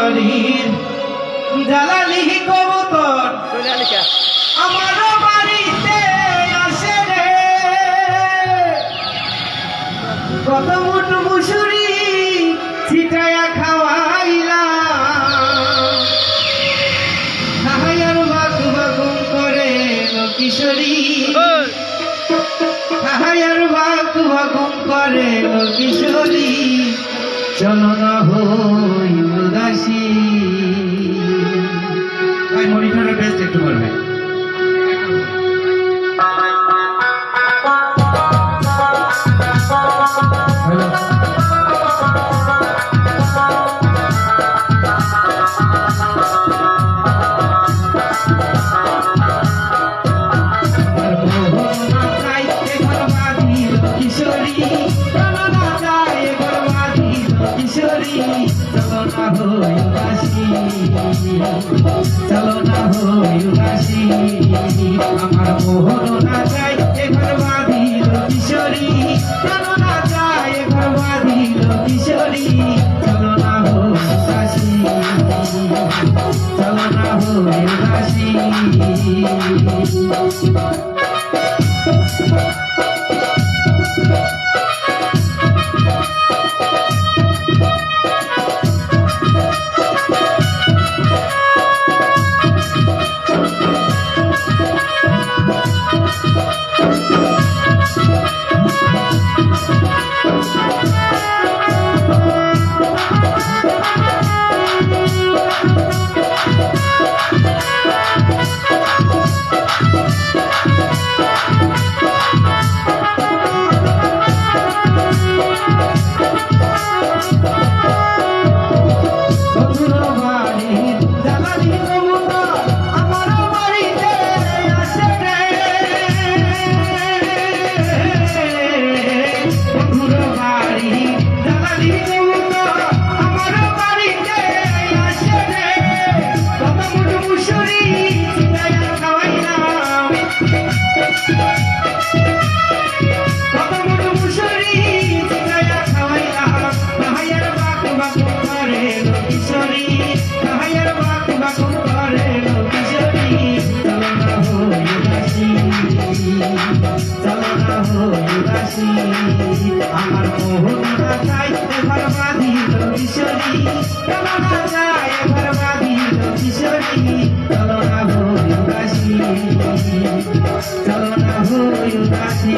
বাড়ির জ্বালালি কবুতর আমার বাড়িতে আসে রে, কত মুঠ মুসুরি ছিটায়া খাওয়াইলাম, হাহায়ার বাকু বাকুম করে কিশোরী, হাহায়ার বাকু বাকুম করে কিশোরী, চলো না হই উদাসী। ভাই মনিটরের বেস্ট একটু বলবেন। চলো না হই উদাসী, আমার মোহন না যায় এবার বাঁধিল কিশোরী, চলো না যায় এবার বাঁধিল কিশোরী, চলো না হই উদাসী, চলো না হই উদাসী। আমার মোহন না যায় এবার বাঁধিল কিশোরী, চলো না যায় এবার বাঁধিল কিশোরী, চলো না হই উদাসী, চলো না হই উদাসী।